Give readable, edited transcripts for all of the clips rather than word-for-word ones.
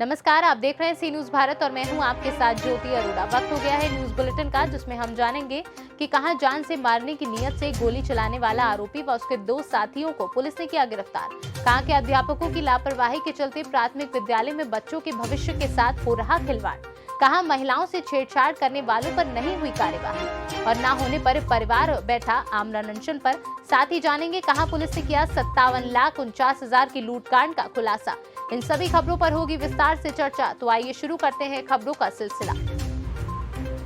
नमस्कार, आप देख रहे हैं सी न्यूज भारत और मैं हूं आपके साथ ज्योति अरोड़ा। वक्त हो गया है न्यूज बुलेटिन का, जिसमें हम जानेंगे कि कहां जान से मारने की नीयत से गोली चलाने वाला आरोपी व उसके 2 साथियों को पुलिस ने किया गिरफ्तार। कहां के अध्यापकों की लापरवाही के चलते प्राथमिक विद्यालय में बच्चों के भविष्य के साथ हो रहा खिलवाड़। कहां महिलाओं से छेड़छाड़ करने वालों पर नहीं हुई कार्यवाही और न होने पर परिवार बैठा आमरण अनशन पर। साथ ही जानेंगे कहां पुलिस ने किया 57,49,000 की लूटकांड का खुलासा। इन सभी खबरों पर होगी विस्तार से चर्चा, तो आइए शुरू करते हैं खबरों का सिलसिला।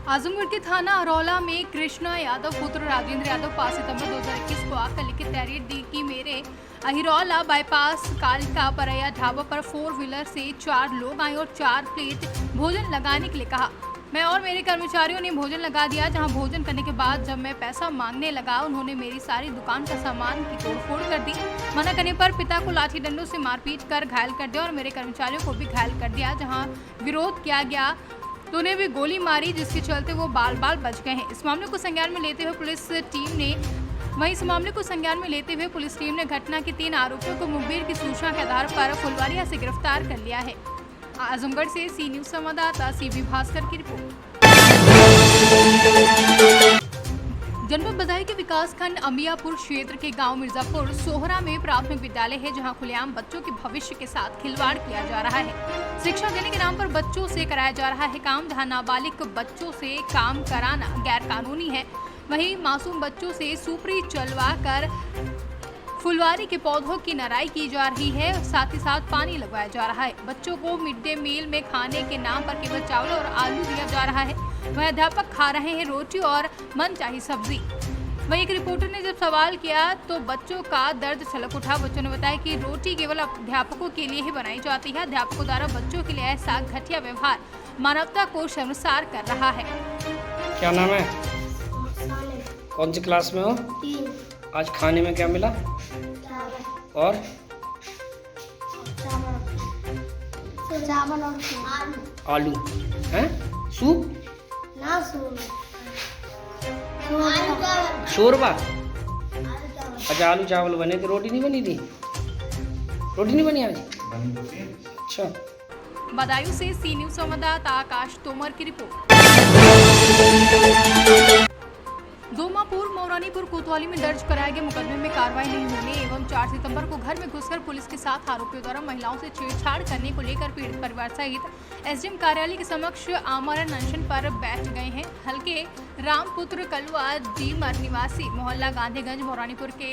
आजमगढ़ के थाना अरौला में कृष्णा यादव पुत्र राजेंद्र यादव 5 सितंबर 2021 को आकर लिखित तहरीर दी कि मेरे अहिरौला बाईपास कालिका परैया ढाबा पर 4 व्हीलर से 4 लोग आए और 4 प्लेट भोजन लगाने के लिए कहा। मैं और मेरे कर्मचारियों ने भोजन लगा दिया। जहां भोजन करने के बाद जब मैं पैसा मांगने लगा, उन्होंने मेरी सारी दुकान का सामान की तोड़फोड़ कर दी। मना करने पर पिता को लाठी डंडों से मारपीट कर घायल कर दिया और मेरे कर्मचारियों को भी घायल कर दिया। जहां विरोध किया गया तो उन्हें भी गोली मारी, जिसके चलते वो बाल बाल बच गए हैं। इस मामले को संज्ञान में लेते हुए पुलिस टीम ने घटना के 3 आरोपियों को मुखबिर की सूचना के आधार पर फुलवारिया से गिरफ्तार कर लिया है। आजमगढ़ से सी न्यूज संवाददाता सीबी भास्कर की रिपोर्ट। जनपद बदायूं के विकासखंड अंबियापुर क्षेत्र के गांव मिर्जापुर सोहरा में प्राथमिक विद्यालय है, जहां खुलेआम बच्चों के भविष्य के साथ खिलवाड़ किया जा रहा है। शिक्षा देने के नाम पर बच्चों से कराया जा रहा है काम। जहां नाबालिग बच्चों से काम कराना गैर कानूनी है, वहीं मासूम बच्चों से सुपरी चलवा कर फुलवारी के पौधों की नराई की जा रही है। साथ ही साथ पानी लगवाया जा रहा है। बच्चों को मिड डे मील में खाने के नाम पर केवल चावल और आलू दिया जा रहा है। वह अध्यापक खा रहे हैं रोटी और मनचाही सब्जी। वहीं एक रिपोर्टर ने जब सवाल किया तो बच्चों का दर्द छलक उठा। बच्चों ने बताया कि रोटी केवल अध्यापकों के लिए ही बनाई जाती है। अध्यापकों द्वारा बच्चों के लिए ऐसा घटिया व्यवहार मानवता को शर्मसार कर रहा है। क्या नाम है? कौन सी क्लास में हो? 3। आज खाने में क्या मिला? और चावल और आलू हैं? सूप? ना सूप, शोरबा? अच्छा, आलू चावल बने थे, रोटी नहीं बनी थी? रोटी नहीं बनी आज? अच्छा। बदायूं से सी न्यूज संवाददाता आकाश तोमर की रिपोर्ट। दोमापुर मौरानीपुर कोतवाली में दर्ज कराए गए मुकदमे में कार्रवाई नहीं होने एवं 4 सितंबर को घर में घुसकर पुलिस के साथ आरोपियों द्वारा महिलाओं से छेड़छाड़ करने को लेकर पीड़ित परिवार सहित एसडीएम कार्यालय के समक्ष आमरण अनशन पर बैठ गए हैं। हल्के रामपुत्र कलुआ डीमर निवासी मोहल्ला गांधीगंज मौरानीपुर के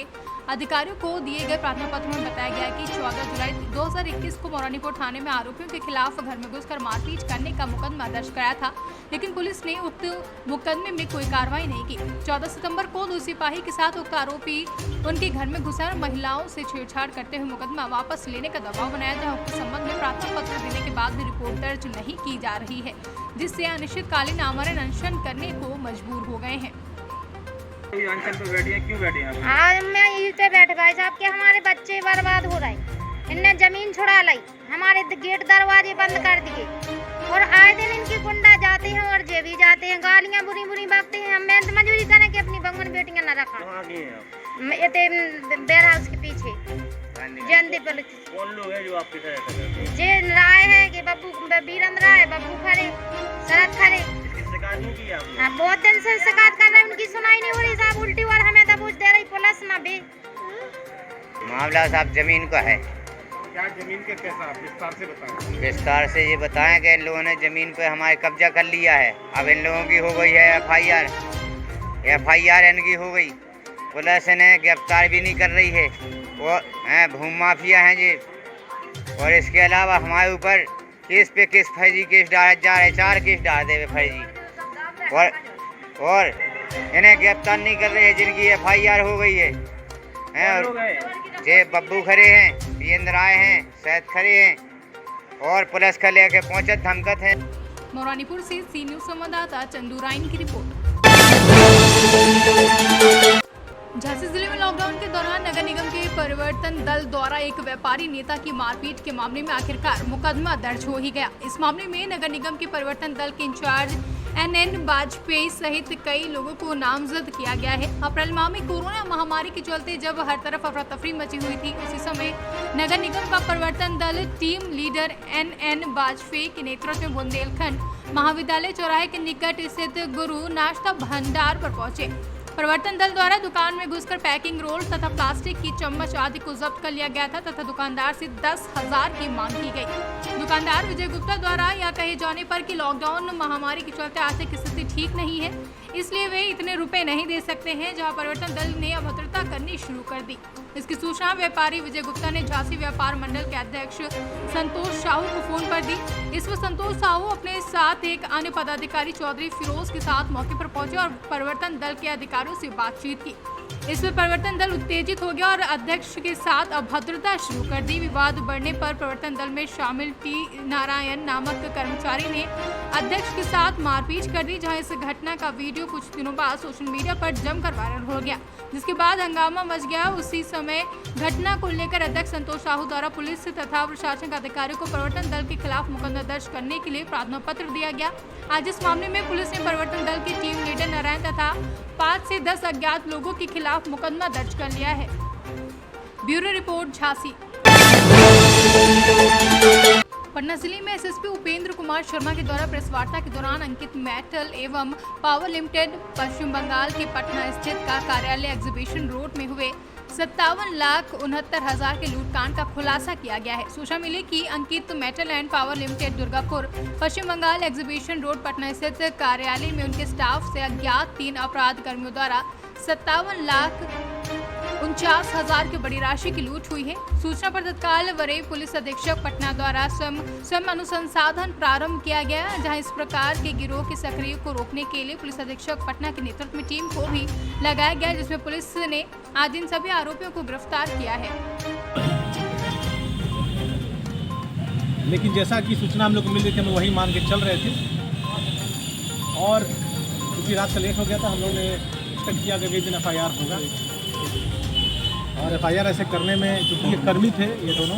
अधिकारियों को दिए गए प्रार्थना पत्र में बताया गया कि 14 जुलाई 2021 को मौरानीपुर थाने में आरोपियों के खिलाफ घर में घुसकर मारपीट करने का मुकदमा दर्ज कराया था, लेकिन पुलिस ने उक्त मुकदमे में कोई कार्रवाई नहीं की। 14 सितंबर को 2 सिपाही के साथ उक्त आरोपी उनके घर में घुसकर महिलाओं से छेड़छाड़ करते हुए मुकदमा वापस लेने का दबाव बनाया, जहां उक्त संबंध में प्रार्थना पत्र देने के बाद भी रिपोर्ट दर्ज नहीं की जा रही है, जिससे अनिश्चितकालीन आमरण अनशन करने को मजबूर हो गए हैं। अनशन पे बैठी हैं, क्यों बैठी हैं? आज मैं यहीं पे बैठे भाई साहब के हमारे बच्चे बर्बाद हो रहे। इनने जमीन छुड़ा लाई, हमारे गेट दरवाजे बंद कर दिए और आए दिन इनकी गुंडा जाते हैं और जे भी जाते हैं, गालियां बुरी बुरी बकते हैं। हम मेहनत मजदूरी करें कि अपनी बंगन बेटियां न रखा। बेर हाउस के पीछे कौन लोग हैं जो आपके साथ कर रहे हैं? जे राय है कि बब्बू बीरंद राय, बब्बू खरे, शरद खरे। शिकायत नहीं की आपने? हाँ, बहुत दिन से शिकायत कर रहे हैं, उनकी सुनाई नहीं हो रही साहब। उल्टी और हमें दबोच दे रही पुलिस ना भी। मामला साहब जमीन का है। क्या जमीन के कैसा, विस्तार से बताएं। विस्तार से ये बताएं कि इन लोगों ने जमीन पे हमारे कब्जा कर लिया है। अब इन लोगों की हो गई है एफआईआर इनकी हो गई। पुलिस इन्हें गिरफ्तार भी नहीं कर रही है। वो भूमि माफिया हैं जी। और इसके अलावा हमारे ऊपर केस पे केस, फर्जी केस डाले जा रहे, 4 केस डाल दे फर्जी। और इन्हें गिरफ्तार नहीं कर रहे हैं जिनकी एफआईआर हो गई है। जे बब्बू खरे हैं, वीरेंद्र राय हैं, सैयद खरे हैं और पुलिस का लेके पहुंचत धमकत है। मौरानीपुर से सी न्यूज संवाददाता चंदू राइन की रिपोर्ट। झांसी जिले में लॉकडाउन के दौरान नगर निगम के परिवर्तन दल द्वारा एक व्यापारी नेता की मारपीट के मामले में आखिरकार मुकदमा दर्ज हो ही गया। इस मामले में नगर निगम के परिवर्तन दल के इंचार्ज NN वाजपेयी सहित कई लोगों को नामजद किया गया है। अप्रैल माह में कोरोना महामारी के चलते जब हर तरफ अफरा तफरी मची हुई थी, उसी समय नगर निगम का परिवर्तन दल टीम लीडर NN वाजपेयी के नेतृत्व में बुंदेलखंड महाविद्यालय चौराहे के निकट स्थित गुरु नाश्ता भंडार पर पहुंचे। परिवर्तन दल द्वारा दुकान में घुसकर पैकिंग रोल तथा प्लास्टिक की चम्मच आदि को जब्त कर लिया गया था तथा दुकानदार से 10,000 की मांग की गई। दुकानदार विजय गुप्ता द्वारा यह कहे जाने पर कि लॉकडाउन महामारी के चलते आर्थिक स्थिति ठीक नहीं है, इसलिए वे इतने रुपए नहीं दे सकते हैं, जहां परिवर्तन दल ने अभद्रता करनी शुरू कर दी। इसकी सूचना व्यापारी विजय गुप्ता ने झांसी व्यापार मंडल के अध्यक्ष संतोष साहू को फोन पर दी। इस पर संतोष साहू अपने साथ एक अन्य पदाधिकारी चौधरी फिरोज के साथ मौके पर पहुंचे और परिवर्तन दल के अधिकारियों से बातचीत की। इस पर परिवर्तन दल उत्तेजित हो गया और अध्यक्ष के साथ अभद्रता शुरू कर दी। विवाद बढ़ने पर परिवर्तन दल में शामिल टी नारायण नामक कर्मचारी ने अध्यक्ष के साथ मारपीट कर दी, जहां इस घटना का वीडियो कुछ दिनों बाद सोशल मीडिया पर जमकर वायरल हो गया, जिसके बाद हंगामा मच गया। उसी समय घटना को लेकर अध्यक्ष संतोष साहू द्वारा पुलिस तथा प्रशासनिक अधिकारियों को परिवर्तन दल के खिलाफ मुकदमा दर्ज करने के लिए प्रार्थना पत्र दिया गया। आज इस मामले में पुलिस ने परिवर्तन दल की टीम लीडर नारायण तथा 5 से 10 अज्ञात लोगों के खिलाफ मुकदमा दर्ज कर लिया है। Bureau report Jhansi. पटना जिले में एसएसपी उपेंद्र कुमार शर्मा के द्वारा प्रेस वार्ता के दौरान अंकित मेटल एवं पावर लिमिटेड पश्चिम बंगाल के पटना स्थित का कार्यालय एग्जीबिशन रोड में हुए 57,69,000 के लूटकांड का खुलासा किया गया है। सूचना मिली कि Ankit metal and power limited Durgapur Paschim Bangal exhibition road Patna स्थित कार्यालय में उनके स्टाफ से अज्ञात 3 अपराध कर्मियों द्वारा 57,49,000 की बड़ी राशि की लूट हुई है। सूचना पर तत्काल वरीय पुलिस अधीक्षक पटना द्वारा स्वयं अनुसंधान प्रारंभ किया गया, जहां इस प्रकार के गिरोह के सक्रिय को रोकने के लिए पुलिस अधीक्षक पटना के नेतृत्व में टीम को भी लगाया गया, जिसमें पुलिस ने आज इन सभी आरोपियों को गिरफ्तार किया है। लेकिन जैसा कि सूचना हम लोग को मिल रही थी, हम वही मान के चल रहे थे और क्योंकि रात से लेट हो गया था, हम लोग ने एक्सपेक्ट किया कि एक दिन FIR होगा और FIR ऐसे करने में चूँकि ये कर्मी थे ये दोनों,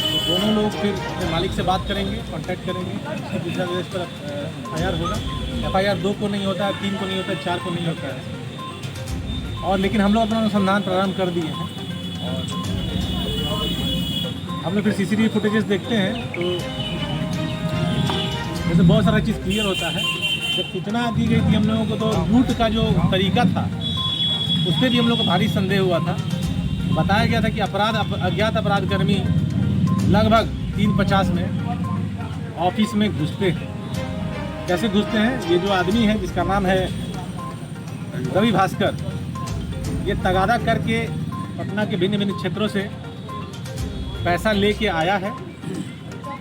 तो दोनों लोग फिर अपने मालिक से बात करेंगे, कांटेक्ट करेंगे, उसके दूसरा वजह पर FIR होगा। FIR 2 को नहीं होता है, 3 को नहीं होता है, 4 को नहीं होता है। और लेकिन हम लोग अपना अनुसंधान प्रारंभ कर दिए हैं और हम लोग फिर CCTV फुटेजेस देखते हैं तो जैसे बहुत सारा चीज़ क्लियर होता है। जब सूचना दी गई थी हम लोगों को तो लूट का जो तरीका था उस पर भी हम लोग को भारी संदेह हुआ था। बताया गया था कि अज्ञात अपराध कर्मी लगभग 3:50 में ऑफिस में घुसते हैं। कैसे घुसते हैं? ये जो आदमी है जिसका नाम है रवि भास्कर, ये तगादा करके पटना के भिन्न भिन्न क्षेत्रों से पैसा लेके आया है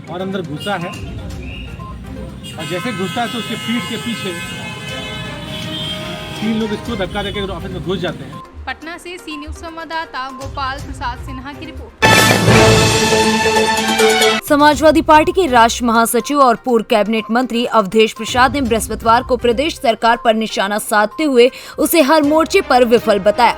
और अंदर घुसा है और जैसे घुसता है तो उसके पीठ के पीछे 3 लोग इसको धक्का देके ऑफिस में घुस जाते हैं। पटना से सी न्यूज संवाददाता गोपाल प्रसाद सिन्हा की रिपोर्ट। समाजवादी पार्टी के राष्ट्र महासचिव और पूर्व कैबिनेट मंत्री अवधेश प्रसाद ने बृहस्पतिवार को प्रदेश सरकार पर निशाना साधते हुए उसे हर मोर्चे पर विफल बताया।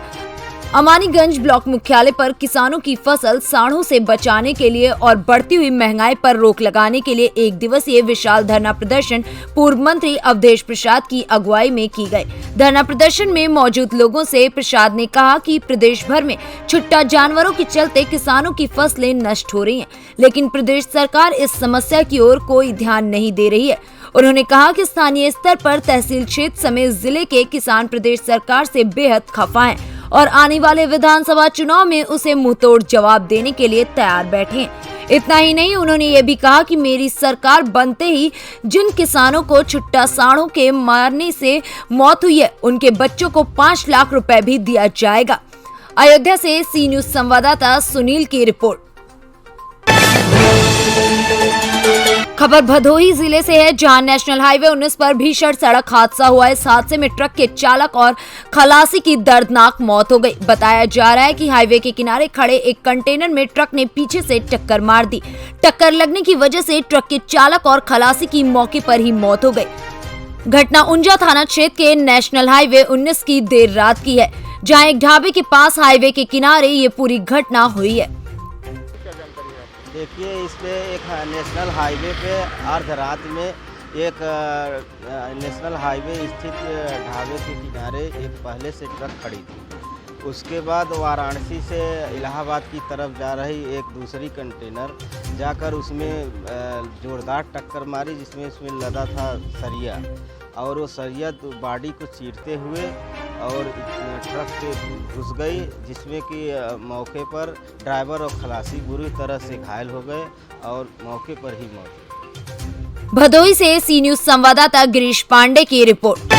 अमानीगंज ब्लॉक मुख्यालय पर किसानों की फसल सांडों से बचाने के लिए और बढ़ती हुई महंगाई पर रोक लगाने के लिए 1 दिवसीय विशाल धरना प्रदर्शन पूर्व मंत्री अवधेश प्रसाद की अगुवाई में की गई। धरना प्रदर्शन में मौजूद लोगों से प्रसाद ने कहा कि प्रदेश भर में छुट्टा जानवरों के चलते किसानों की फसलें नष्ट हो रही हैं, लेकिन प्रदेश सरकार इस समस्या की ओर कोई ध्यान नहीं दे रही है। उन्होंने कहा कि स्थानीय स्तर पर तहसील क्षेत्र समेत जिले के किसान प्रदेश सरकार से बेहद खफा हैं और आने वाले विधानसभा चुनाव में उसे मुंहतोड़ जवाब देने के लिए तैयार बैठे हैं। इतना ही नहीं, उन्होंने ये भी कहा कि मेरी सरकार बनते ही जिन किसानों को छुट्टा सांडों के मारने से मौत हुई है उनके बच्चों को 5 लाख रुपए भी दिया जाएगा। अयोध्या से सी न्यूज संवाददाता सुनील की रिपोर्ट। खबर भदोही जिले से है, जहां नेशनल हाईवे 19 पर भीषण सड़क हादसा हुआ। इस हादसे में ट्रक के चालक और खलासी की दर्दनाक मौत हो गई। बताया जा रहा है कि हाईवे के किनारे खड़े एक कंटेनर में ट्रक ने पीछे से टक्कर मार दी। टक्कर लगने की वजह से ट्रक के चालक और खलासी की मौके पर ही मौत हो गई। घटना उंजा थाना क्षेत्र के नेशनल हाईवे 19 की देर रात की है। जहां एक ढाबे के पास हाईवे के किनारे ये पूरी घटना हुई है। देखिए, इस पे एक नेशनल हाईवे पे अर्ध रात में एक नेशनल हाईवे स्थित ढाबे के किनारे एक पहले से ट्रक खड़ी थी। उसके बाद वाराणसी से इलाहाबाद की तरफ जा रही एक दूसरी कंटेनर जाकर उसमें जोरदार टक्कर मारी, जिसमें उसमें लदा था सरिया, और वो सरिया बॉडी को चीरते हुए और ट्रक पे घुस गई, जिसमें कि मौके पर ड्राइवर और खलासी बुरी तरह से घायल हो गए और मौके पर ही मौत हो गई। भदोही से सी न्यूज संवाददाता गिरीश पांडे की रिपोर्ट।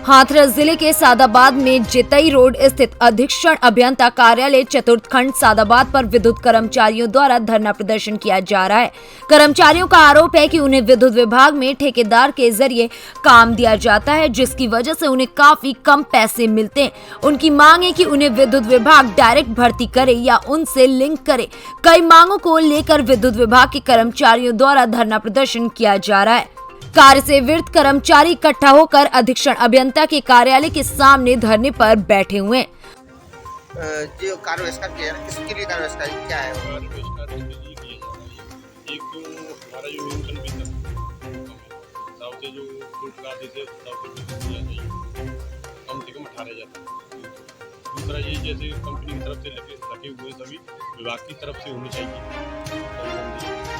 हाथरस जिले के सादाबाद में जितई रोड स्थित अधीक्षण अभियंता कार्यालय चतुर्थ खंड सादाबाद पर विद्युत कर्मचारियों द्वारा धरना प्रदर्शन किया जा रहा है। कर्मचारियों का आरोप है कि उन्हें विद्युत विभाग में ठेकेदार के जरिए काम दिया जाता है, जिसकी वजह से उन्हें काफी कम पैसे मिलते हैं। उनकी मांग है कि उन्हें विद्युत विभाग डायरेक्ट भर्ती करे या उनसे लिंक करे। कई मांगों को लेकर विद्युत विभाग के कर्मचारियों द्वारा धरना प्रदर्शन किया जा रहा है। कार्य से विरत कर्मचारी इकट्ठा होकर अधीक्षण अभियंता के कार्यालय के सामने धरने पर बैठे हुए हैं। जो कार्य बहिष्कार किया है, किसके लिए कार्य बहिष्कार क्या है? कार्य बहिष्कार इसके लिए किया जा रहा है। एक तो हमारा जो न्यूनतम वेतन हिसाब से जो कोर्ट का आदेश है उस हिसाब से वेतन दिया चाहिए, कम से कम 18,000। दूसरा ये जैसे कंपनी की तरफ से रखे हुए सभी विभाग की तरफ से होनी चाहिए।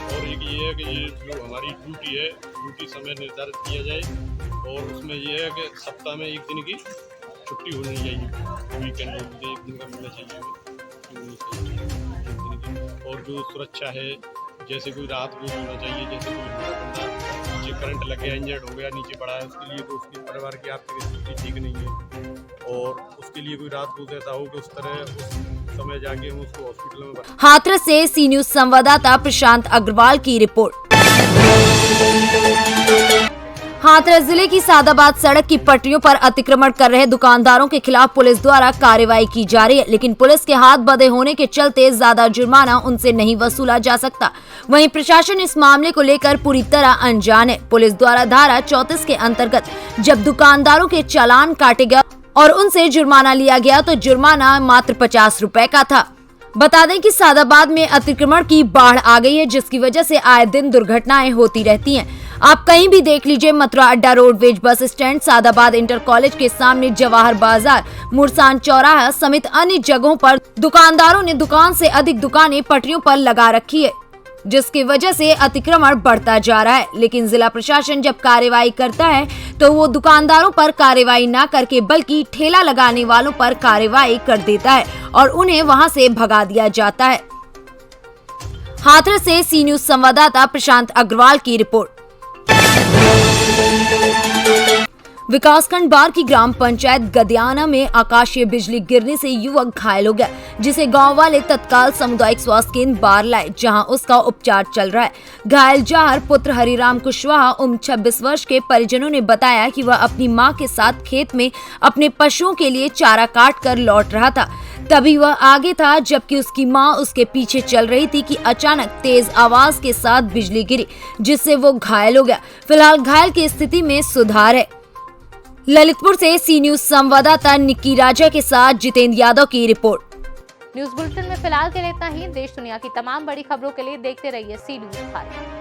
और एक ये है कि ये जो हमारी ड्यूटी है, ड्यूटी समय निर्धारित किया जाए, और उसमें ये है कि सप्ताह में एक दिन की छुट्टी होनी चाहिए, वीकेंड एक दिन का मिलना चाहिए, और जो सुरक्षा है, जैसे कोई रात को होना चाहिए, जैसे कोई हमारा बंदा नीचे करंट लग गया, इंजर्ड हो गया, नीचे पड़ा है, उसके लिए तो उसके परिवार की आर्थिक स्थिति ठीक नहीं है, और उसके लिए कोई रात को ऐसा हो कि उस तरह उस समय जाके हम उसको हॉस्पिटल में। हाथरस से सी न्यूज संवाददाता प्रशांत अग्रवाल की रिपोर्ट। हाथरस जिले की सादाबाद सड़क की पटरियों पर अतिक्रमण कर रहे दुकानदारों के खिलाफ पुलिस द्वारा कार्रवाई की जा रही है, लेकिन पुलिस के हाथ बंधे होने के चलते ज्यादा जुर्माना उनसे नहीं वसूला जा सकता। वहीं प्रशासन इस मामले को लेकर पूरी तरह अनजान है। पुलिस द्वारा धारा 34 के अंतर्गत जब दुकानदारों के चालान काटे गए और उनसे जुर्माना लिया गया तो जुर्माना मात्र 50 रुपए का था। बता दें कि सादाबाद में अतिक्रमण की बाढ़ आ गई है, जिसकी वजह से आए दिन दुर्घटनाएं होती रहती हैं। आप कहीं भी देख लीजिए, मथुरा अड्डा roadways bus stand, Sadabad inter college के सामने जवाहर बाजार, मुरसान चौराहा समेत अन्य जगहों पर दुकानदारों ने दुकान से अधिक दुकानें पटरियों पर लगा रखी है, जिसकी वजह से अतिक्रमण बढ़ता जा रहा है। लेकिन जिला प्रशासन जब कार्रवाई करता है तो वो दुकानदारों पर कार्रवाई न करके बल्कि ठेला लगाने वालों पर कार्रवाई कर देता है और उन्हें वहां से भगा दिया जाता है। हाथरस से सी न्यूज संवाददाता प्रशांत अग्रवाल की रिपोर्ट। विकासखंड बार की ग्राम पंचायत गदियाना में आकाशीय बिजली गिरने से युवक घायल हो गया, जिसे गांव वाले तत्काल सामुदायिक स्वास्थ्य केंद्र बार लाए, जहां उसका उपचार चल रहा है। घायल जहर पुत्र हरिराम कुशवाहा उम्र 26 वर्ष के परिजनों ने बताया कि वह अपनी मां के साथ खेत में अपने पशुओं के लिए चारा काट कर लौट रहा था। तभी वह आगे था, जबकि उसकी मां उसके पीछे चल रही थी कि अचानक तेज आवाज के साथ बिजली गिरी, जिससे वो घायल हो गया। फिलहाल घायल की स्थिति में सुधार है। ललितपुर से सी न्यूज संवाददाता निक्की राजा के साथ जितेंद्र यादव की रिपोर्ट। न्यूज बुलेटिन में फिलहाल के लिए इतना ही। देश दुनिया की तमाम बड़ी खबरों के लिए देखते रहिए सी न्यूज भारत।